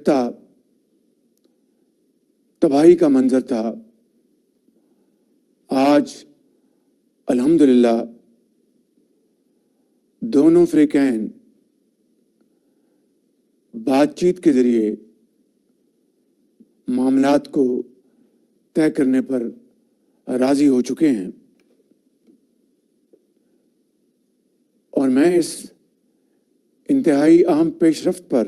بھٹکتا تباہی کا منظر تھا، آج الحمدللہ دونوں فریقین بات چیت کے ذریعے معاملات کو طے کرنے پر راضی ہو چکے ہیں، اور میں اس انتہائی اہم پیش رفت پر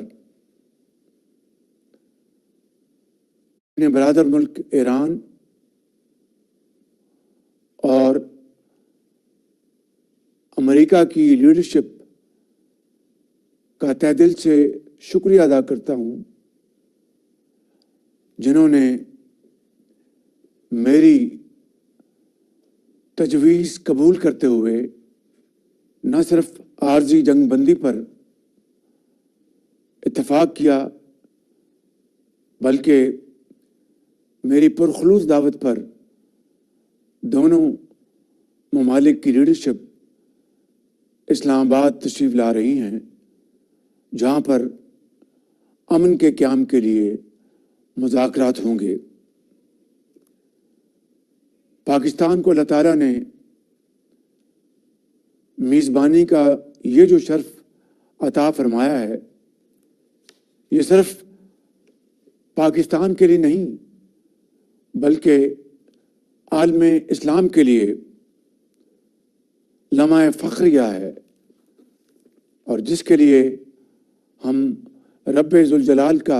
اپنے برادر ملک ایران اور امریکہ کی لیڈرشپ کا تہ دل سے شکریہ ادا کرتا ہوں، جنہوں نے میری تجویز قبول کرتے ہوئے نہ صرف عارضی جنگ بندی پر اتفاق کیا، بلکہ میری پرخلوص دعوت پر دونوں ممالک کی لیڈرشپ اسلام آباد تشریف لا رہی ہیں، جہاں پر امن کے قیام کے لیے مذاکرات ہوں گے۔ پاکستان کو اللہ تعالیٰ نے میزبانی کا یہ جو شرف عطا فرمایا ہے، یہ صرف پاکستان کے لیے نہیں بلکہ عالم اسلام کے لیے لمحہ فخریہ ہے، اور جس کے لیے ہم رب ذوالجلال کا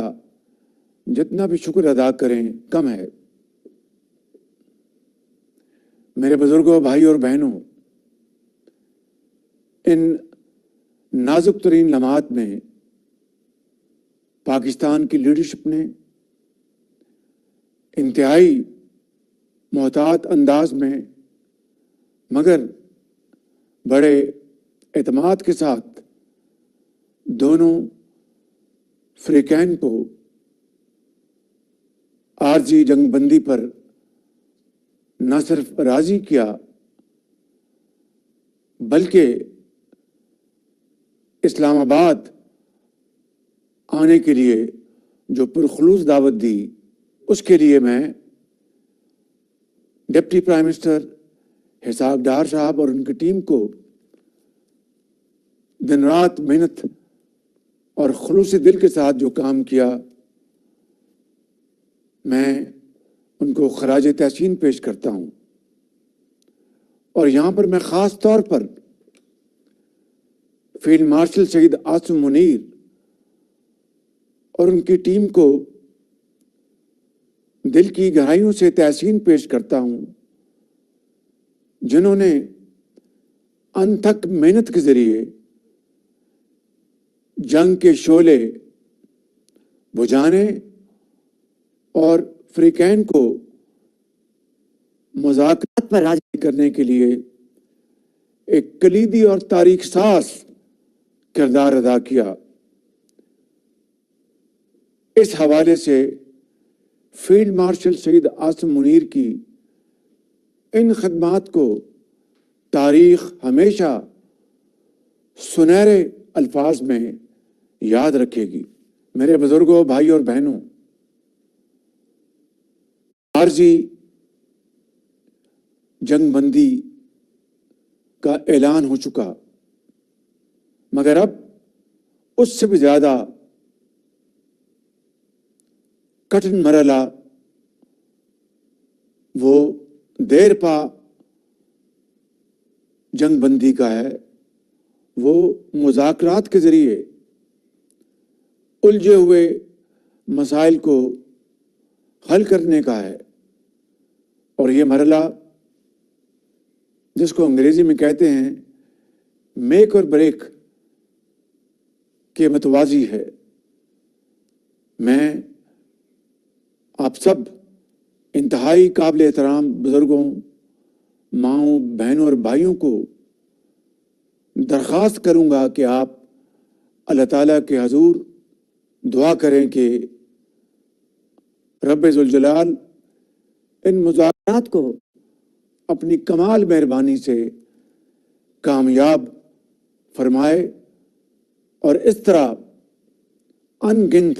جتنا بھی شکر ادا کریں کم ہے۔ میرے بزرگوں، بھائی اور بہنوں، ان نازک ترین لمحات میں پاکستان کی لیڈرشپ نے انتہائی محتاط انداز میں مگر بڑے اعتماد کے ساتھ دونوں فریقین کو عارضی جنگ بندی پر نہ صرف راضی کیا بلکہ اسلام آباد آنے کے لیے جو پرخلوص دعوت دی، اس کے لیے میں ڈپٹی پرائم منسٹر حساب ڈار صاحب اور ان کی ٹیم کو دن رات محنت اور خلوص دل کے ساتھ جو کام کیا، میں ان کو خراج تحسین پیش کرتا ہوں۔ اور یہاں پر میں خاص طور پر فیلڈ مارشل شہید عاصم منیر اور ان کی ٹیم کو دل کی گہرائیوں سے تحسین پیش کرتا ہوں، جنہوں نے انتھک محنت کے ذریعے جنگ کے شعلے بجھانے اور فریقین کو مذاکرات پر راضی کرنے کے لیے ایک کلیدی اور تاریخ ساز کردار ادا کیا۔ اس حوالے سے فیلڈ مارشل شہید عاصم منیر کی ان خدمات کو تاریخ ہمیشہ سنہرے الفاظ میں یاد رکھے گی۔ میرے بزرگوں، بھائی اور بہنوں، عارضی جنگ بندی کا اعلان ہو چکا، مگر اب اس سے بھی زیادہ کٹھن مرحلہ وہ دیر پا جنگ بندی کا ہے، وہ مذاکرات کے ذریعے الجھے ہوئے مسائل کو حل کرنے کا ہے، اور یہ مرحلہ جس کو انگریزی میں کہتے ہیں میک اور بریک کے متوازی ہے۔ میں آپ سب انتہائی قابل احترام بزرگوں، ماؤں، بہنوں اور بھائیوں کو درخواست کروں گا کہ آپ اللہ تعالیٰ کے حضور دعا کریں کہ رب ذوالجلال ان مذاکرات کو اپنی کمال مہربانی سے کامیاب فرمائے، اور اس طرح ان گنت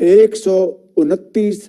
129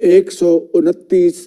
129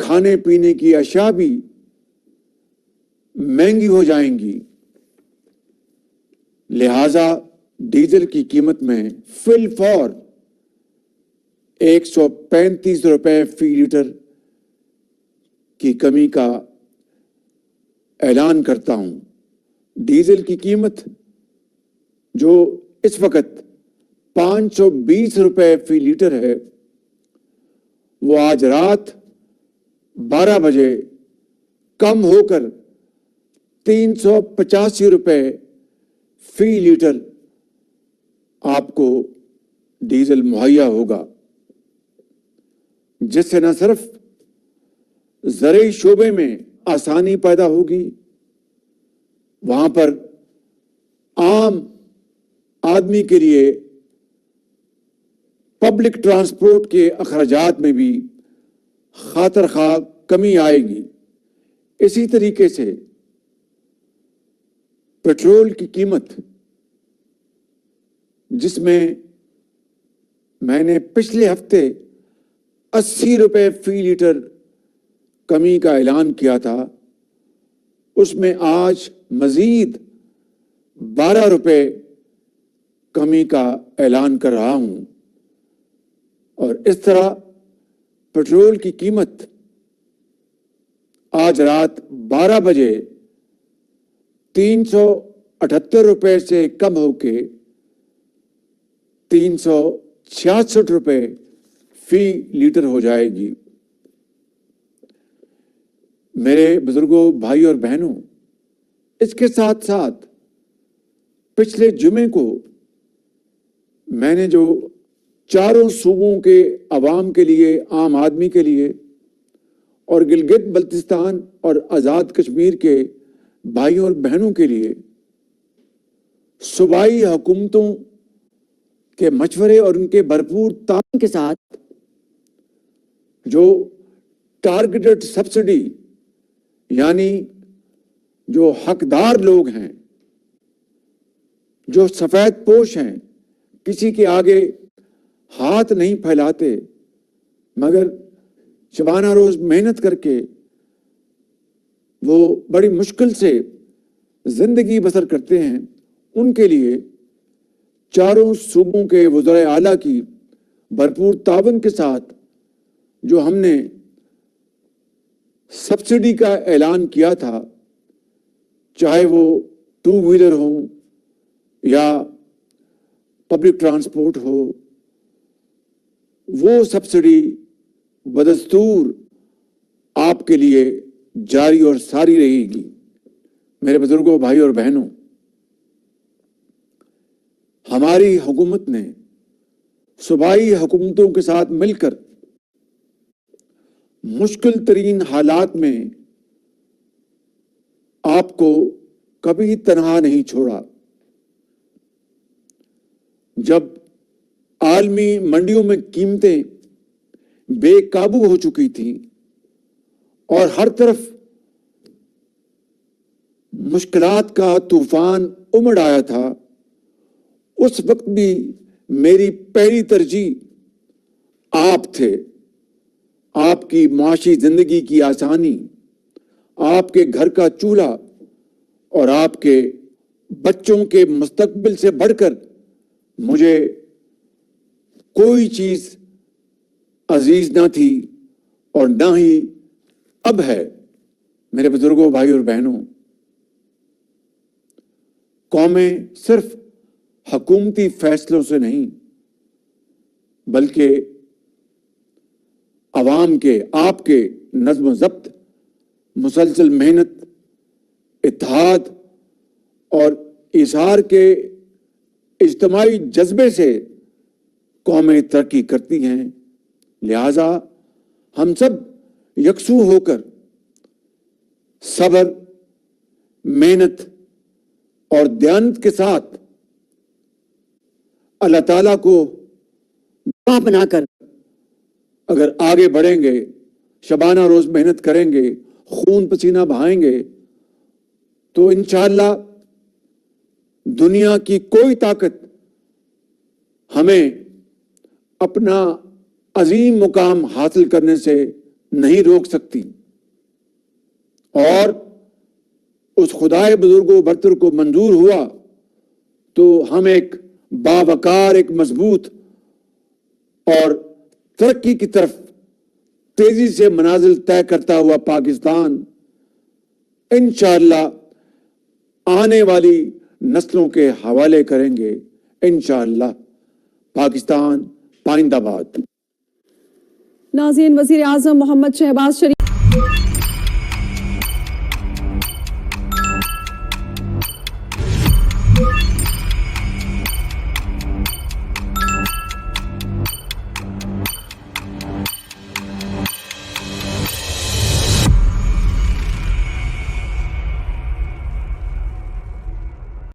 کھانے پینے کی اشیاء بھی مہنگی ہو جائیں گی، لہذا ڈیزل کی قیمت میں فی الفور 135 روپے فی لیٹر کی کمی کا اعلان کرتا ہوں۔ ڈیزل کی قیمت جو اس وقت 520 روپے فی لیٹر ہے، وہ آج رات 12 بجے کم ہو کر 385 روپے فی لیٹر آپ کو ڈیزل مہیا ہوگا، جس سے نہ صرف زرعی شعبے میں آسانی پیدا ہوگی، وہاں پر عام آدمی کے لیے پبلک ٹرانسپورٹ کے اخراجات میں بھی خاطر خواہ کمی آئے گی۔ اسی طریقے سے پیٹرول کی قیمت، جس میں نے پچھلے ہفتے 80 روپے فی لیٹر کمی کا اعلان کیا تھا، اس میں آج مزید 12 روپے کمی کا اعلان کر رہا ہوں، اور اس طرح پیٹرول کی قیمت آج رات 12 بجے 378 روپے سے کم ہو کے 366 روپے فی لیٹر ہو جائے گی۔ میرے بزرگوں، بھائی اور بہنوں، اس کے ساتھ ساتھ پچھلے جمعے کو میں نے جو چاروں صوبوں کے عوام کے لیے، عام آدمی کے لیے اور گلگت بلتستان اور آزاد کشمیر کے بھائیوں اور بہنوں کے لیے صوبائی حکومتوں کے مشورے اور ان کے بھرپور تعاون کے ساتھ جو ٹارگیٹڈ سبسڈی، یعنی جو حقدار لوگ ہیں، جو سفید پوش ہیں، کسی کے آگے ہاتھ نہیں پھیلاتے مگر شبانہ روز محنت کر کے وہ بڑی مشکل سے زندگی بسر کرتے ہیں، ان کے لیے چاروں صوبوں کے وزرائے اعلیٰ کی بھرپور تعاون کے ساتھ جو ہم نے سبسڈی کا اعلان کیا تھا، چاہے وہ 2 ویلر ہوں یا پبلک ٹرانسپورٹ ہو، وہ سبسڈی بدستور آپ کے لیے جاری اور ساری رہے گی۔ میرے بزرگوں، بھائی اور بہنوں، ہماری حکومت نے صوبائی حکومتوں کے ساتھ مل کر مشکل ترین حالات میں آپ کو کبھی تنہا نہیں چھوڑا۔ جب عالمی منڈیوں میں قیمتیں بے قابو ہو چکی تھیں اور ہر طرف مشکلات کا طوفان امڑ آیا تھا، اس وقت بھی میری پہلی ترجیح آپ تھے، آپ کی معاشی زندگی کی آسانی، آپ کے گھر کا چولہا اور آپ کے بچوں کے مستقبل سے بڑھ کر مجھے کوئی چیز عزیز نہ تھی اور نہ ہی اب ہے۔ میرے بزرگوں، بھائی اور بہنوں، قومیں صرف حکومتی فیصلوں سے نہیں بلکہ عوام کے، آپ کے نظم و ضبط، مسلسل محنت، اتحاد اور ایثار کے اجتماعی جذبے سے قومیں ترقی کرتی ہیں۔ لہذا ہم سب یکسو ہو کر صبر، محنت اور دیانت کے ساتھ اللہ تعالیٰ کو گواہ بنا کر اگر آگے بڑھیں گے، شبانہ روز محنت کریں گے، خون پسینہ بہائیں گے، تو انشاءاللہ دنیا کی کوئی طاقت ہمیں اپنا عظیم مقام حاصل کرنے سے نہیں روک سکتی، اور اس خدائے بزرگ و برتر کو منظور ہوا تو ہم ایک باوقار، ایک مضبوط اور ترقی کی طرف تیزی سے منازل طے کرتا ہوا پاکستان انشاءاللہ آنے والی نسلوں کے حوالے کریں گے انشاءاللہ۔ پاکستان پائندہ باد۔ ناظرین، وزیر اعظم محمد شہباز شریف